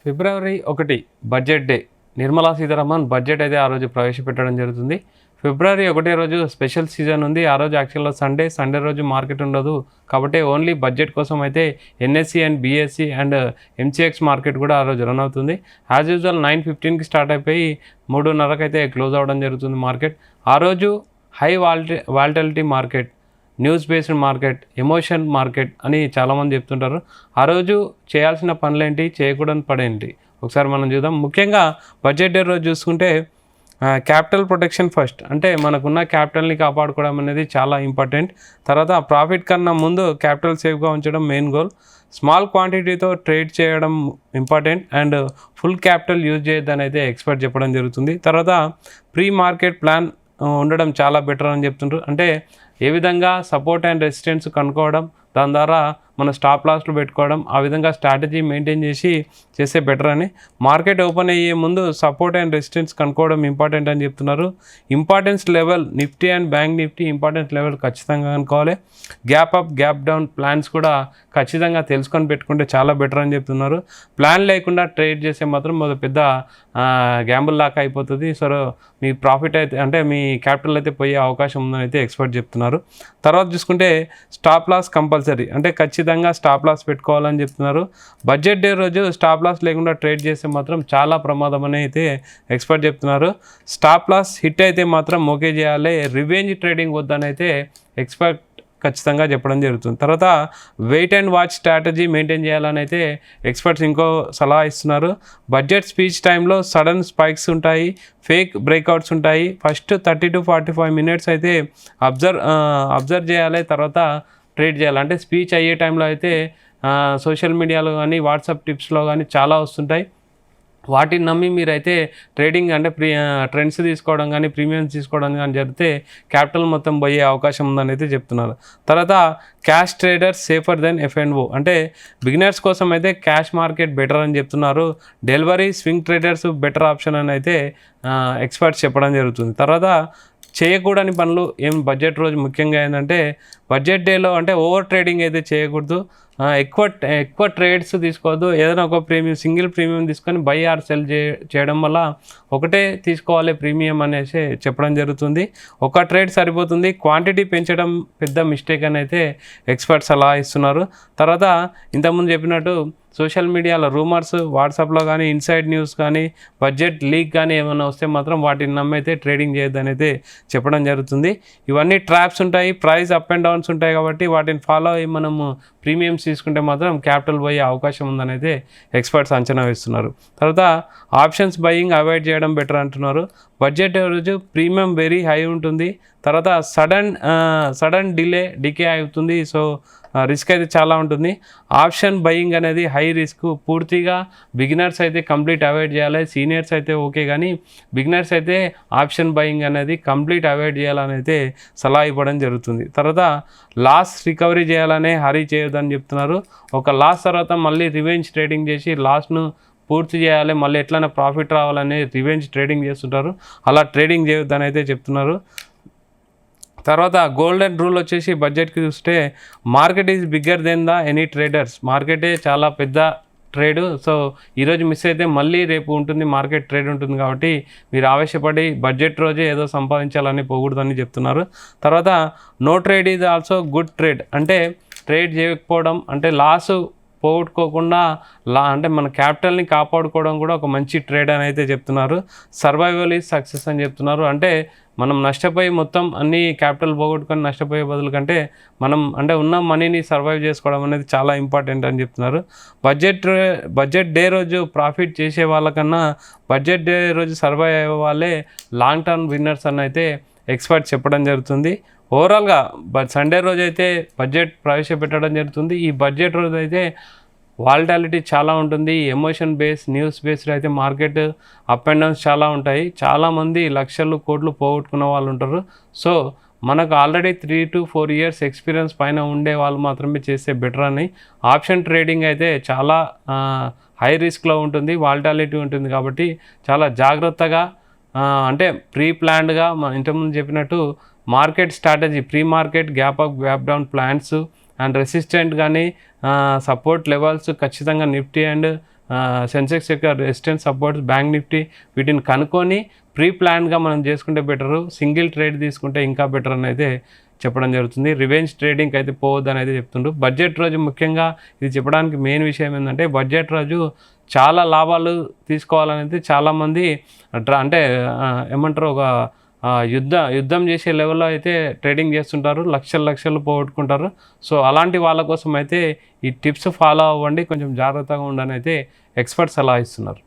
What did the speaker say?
ఫిబ్రవరి 1 budget day. Nirmala Sitharaman budget అయితే ఆ రోజు ప్రవేశపెట్టడం జరుగుతుంది. ఫిబ్రవరి 1 రోజు స్పెషల్ సీజన్ ఉంది. ఆ రోజు యాక్చువల్‌గా సండే రోజు మార్కెట్ ఉండదు. కాబట్టి ఓన్లీ బడ్జెట్ కోసం అయితే NSE and BSE and MCX market కూడా ఆ రోజు రన్ అవుతుంది. యాజ్ యూజువల్ 9:15కి స్టార్ట్ అయిపోయి 3:30కి అయితే క్లోజ్ అవ్వడం జరుగుతుంది మార్కెట్. ఆ రోజు high volatility market, news based market, emotion market అని చాలామంది చెప్తుంటారు. ఆ రోజు చేయాల్సిన పనులేంటి, చేయకూడని పనేంటి ఒకసారి మనం చూద్దాం. ముఖ్యంగా బడ్జెట్ డే రోజు చూసుకుంటే క్యాపిటల్ ప్రొటెక్షన్ ఫస్ట్, అంటే మనకున్న క్యాపిటల్ని కాపాడుకోవడం అనేది చాలా ఇంపార్టెంట్. తర్వాత ప్రాఫిట్ కన్నా ముందు క్యాపిటల్ సేఫ్గా ఉంచడం మెయిన్ గోల్. స్మాల్ క్వాంటిటీతో ట్రేడ్ చేయడం important and full capital use చేయొద్దని అయితే ఎక్స్పర్ట్ చెప్పడం జరుగుతుంది. తర్వాత ప్రీ మార్కెట్ ప్లాన్ ఉండడం చాలా బెటర్ అని చెప్తుంటారు. అంటే ఏ విధంగా సపోర్ట్ అండ్ రెసిస్టెన్స్ కనుక్కోవడం, దాని ద్వారా మన స్టాప్ లాస్లు పెట్టుకోవడం, ఆ విధంగా స్ట్రాటజీ మెయింటైన్ చేస్తే బెటర్ అని. మార్కెట్ ఓపెన్ అయ్యే ముందు సపోర్ట్ అండ్ రెసిస్టెన్స్ కనుక్కోవడం ఇంపార్టెంట్ అని చెప్తున్నారు. Importance level Nifty and bank Nifty important level ఖచ్చితంగా కనుక్కోవాలి. Gap up gap down plans కూడా ఖచ్చితంగా తెలుసుకొని పెట్టుకుంటే చాలా బెటర్ అని చెప్తున్నారు. ప్లాన్ లేకుండా ట్రేడ్ చేస్తే మాత్రం అది పెద్ద గ్యాంబుల్ లాగా అయిపోతుంది. సో మీ ప్రాఫిట్ అయితే అంటే మీ క్యాపిటల్ అయితే పోయే అవకాశం ఉందని అయితే ఎక్స్పర్ట్ చెప్తున్నారు. తర్వాత చూసుకుంటే స్టాప్ లాస్ కంపల్సరీ, అంటే ఖచ్చితంగా స్టాప్ లాస్ పెట్టుకోవాలని చెప్తున్నారు. బడ్జెట్ డే రోజు స్టాప్ లాస్ లేకుండా ట్రేడ్ చేస్తే మాత్రం చాలా ప్రమాదం అని అయితే ఎక్స్పర్ట్ చెప్తున్నారు. స్టాప్ లాస్ హిట్ అయితే మాత్రం ఓకే చేయాలి, రివెంజ్ ట్రేడింగ్ వద్దని అయితే ఎక్స్పర్ట్ ఖచ్చితంగా చెప్పడం జరుగుతుంది. తర్వాత wait and watch strategy maintain చేయాలని అయితే ఎక్స్పర్ట్స్ ఇంకో సలహా ఇస్తున్నారు. బడ్జెట్ స్పీచ్ టైంలో సడన్ స్పైక్స్ ఉంటాయి, ఫేక్ బ్రేక్అవుట్స్ ఉంటాయి. ఫస్ట్ 30 to 45 minutes అయితే అబ్జర్వ్ చేయాలి, తర్వాత ట్రేడ్ చేయాలి. అంటే స్పీచ్ అయ్యే టైంలో అయితే సోషల్ మీడియాలో కానీ వాట్సాప్ టిప్స్లో కానీ చాలా వస్తుంటాయి. వాటిని నమ్మి మీరైతే ట్రేడింగ్ అంటే ట్రెండ్స్ తీసుకోవడం కానీ ప్రీమియమ్స్ తీసుకోవడం కానీ జరిగితే క్యాపిటల్ మొత్తం పోయే అవకాశం ఉందని అయితే చెప్తున్నారు. తర్వాత cash traders safer then FNO, అంటే బిగినర్స్ కోసం అయితే క్యాష్ మార్కెట్ బెటర్ అని చెప్తున్నారు. Delivery swing traders better option అని అయితే ఎక్స్పర్ట్స్ చెప్పడం జరుగుతుంది. తర్వాత చేయకూడని పనులు బడ్జెట్ రోజు ముఖ్యంగా ఏంటంటే బడ్జెట్ డేలో అంటే ఓవర్ ట్రేడింగ్ అయితే చేయకూడదు. ఎక్కువ ట్రేడ్స్ తీసుకోవద్దు. ఏదైనా ఒక సింగిల్ ప్రీమియం తీసుకొని బై ఆర్ సెల్ చేయడం వల్ల ఒకటే తీసుకోవాలి ప్రీమియం అనేసి చెప్పడం జరుగుతుంది. ఒక ట్రేడ్ సరిపోతుంది, క్వాంటిటీ పెంచడం పెద్ద మిస్టేక్ అని అయితే ఎక్స్పర్ట్స్ అలా ఇస్తున్నారు. తర్వాత ఇంతకుముందు చెప్పినట్టు సోషల్ మీడియాలో రూమర్స్, వాట్సాప్లో కానీ ఇన్సైడ్ న్యూస్ కానీ బడ్జెట్ లీక్ కానీ ఏమైనా వస్తే మాత్రం వాటిని నమ్మైతే ట్రేడింగ్ చేయొద్దని అయితే చెప్పడం జరుగుతుంది. ఇవన్నీ ట్రాప్స్ ఉంటాయి, ప్రైస్ అప్ అండ్ డౌన్స్ ఉంటాయి. కాబట్టి వాటిని ఫాలో అయ్యి మనము ప్రీమియమ్స్ తీసుకుంటే మాత్రం క్యాపిటల్ పోయే అవకాశం ఉందని అయితే ఎక్స్పర్ట్స్ అంచనా వేస్తున్నారు. తర్వాత ఆప్షన్స్ బయింగ్ అవాయిడ్ చేయడం బెటర్ అంటున్నారు. బడ్జెట్ రోజు ప్రీమియం వెరీ హై ఉంటుంది. తర్వాత సడన్ డికే అవుతుంది. సో రిస్క్ అయితే చాలా ఉంటుంది. ఆప్షన్ బయింగ్ అనేది హై రిస్క్, పూర్తిగా బిగినర్స్ అయితే కంప్లీట్ అవాయిడ్ చేయాలి. సీనియర్స్ అయితే ఓకే, కానీ బిగినర్స్ అయితే ఆప్షన్ బయింగ్ అనేది కంప్లీట్ అవాయిడ్ చేయాలని అయితే సలహా ఇవ్వడం జరుగుతుంది. తర్వాత లాస్ రికవరీ చేయాలనే హరీ చేయొద్దని చెప్తున్నారు. ఒక లాస్ తర్వాత మళ్ళీ రివెంజ్ ట్రేడింగ్ చేసి లాస్ను పూర్తి చేయాలి, మళ్ళీ ఎట్లైనా ప్రాఫిట్ రావాలని రివెంజ్ ట్రేడింగ్ చేస్తుంటారు. అలా ట్రేడింగ్ చేయొద్దని అయితే చెప్తున్నారు. తర్వాత గోల్డెన్ రూల్ వచ్చేసి బడ్జెట్కి చూస్తే market is bigger then the any traders. మార్కెటే చాలా పెద్ద ట్రేడు. సో ఈరోజు మిస్ అయితే మళ్ళీ రేపు ఉంటుంది, మార్కెట్ ట్రేడ్ ఉంటుంది. కాబట్టి మీరు ఆవేశపడి బడ్జెట్ రోజే ఏదో సంపాదించాలని పోకూడదని చెప్తున్నారు. తర్వాత no trade is also good trade, అంటే ట్రేడ్ చేయకపోవడం అంటే లాసు పోగొట్టుకోకుండా అంటే మన క్యాపిటల్ని కాపాడుకోవడం కూడా ఒక మంచి ట్రేడ్ అని అయితే చెప్తున్నారు. సర్వైవల్ ఈజ్ సక్సెస్ అని చెప్తున్నారు. అంటే మనం నష్టపోయి మొత్తం అన్ని క్యాపిటల్ పోగొట్టుకొని నష్టపోయే బదులు కంటే మనం అంటే ఉన్న మనీని సర్వైవ్ చేసుకోవడం అనేది చాలా ఇంపార్టెంట్ అని చెప్తున్నారు. బడ్జెట్ డే రోజు ప్రాఫిట్ చేసే వాళ్ళకన్నా బడ్జెట్ డే రోజు సర్వైవ్ అయ్యే వాళ్ళే లాంగ్ టర్మ్ విన్నర్స్ అని అయితే ఎక్స్పర్ట్ చెప్పడం జరుగుతుంది. ఓవరాల్గా సండే రోజు అయితే బడ్జెట్ ప్రవేశపెట్టడం జరుగుతుంది. ఈ బడ్జెట్ రోజు అయితే వాలటాలిటీ చాలా ఉంటుంది. ఎమోషన్ న్యూస్ బేస్డ్ అయితే మార్కెట్ అప్ అండ్ డౌన్స్ చాలా ఉంటాయి. చాలామంది లక్షలు కోట్లు పోగొట్టుకున్న వాళ్ళు ఉంటారు. సో మనకు ఆల్రెడీ 3 to 4 years ఎక్స్పీరియన్స్ పైన ఉండే వాళ్ళు మాత్రమే చేస్తే బెటర్ అని. ఆప్షన్ ట్రేడింగ్ అయితే చాలా హై రిస్క్లో ఉంటుంది, వాలటాలిటీ ఉంటుంది. కాబట్టి చాలా జాగ్రత్తగా అంటే ప్రీ ప్లాన్డ్గా ఇంతకుముందు చెప్పినట్టు market strategy, pre market gap up gap down plans and resistant కానీ సపోర్ట్ లెవెల్స్ ఖచ్చితంగా నిఫ్టీ అండ్ సెన్సెక్స్ యొక్క రెసిస్టెన్స్ సపోర్ట్స్, బ్యాంక్ నిఫ్టీ వీటిని కనుక్కొని ప్రీ ప్లాన్గా మనం చేసుకుంటే బెటరు. సింగిల్ ట్రేడ్ తీసుకుంటే ఇంకా బెటర్ అని అయితే చెప్పడం జరుగుతుంది. రివెంజ్ ట్రేడింగ్కి అయితే పోవద్దని అయితే చెప్తుండ్రు. బడ్జెట్ రోజు ముఖ్యంగా ఇది చెప్పడానికి మెయిన్ విషయం ఏంటంటే బడ్జెట్ రోజు చాలా లాభాలు తీసుకోవాలనేది చాలామంది అంటే ఏమంటారు ఒక యుద్ధం చేసే లెవెల్లో అయితే ట్రేడింగ్ చేస్తుంటారు, లక్షలు పోగొట్టుకుంటారు. సో అలాంటి వాళ్ళ కోసం అయితే ఈ టిప్స్ ఫాలో అవ్వండి, కొంచెం జాగ్రత్తగా ఉండని అయితే ఎక్స్పర్ట్స్ సలహా ఇస్తున్నారు.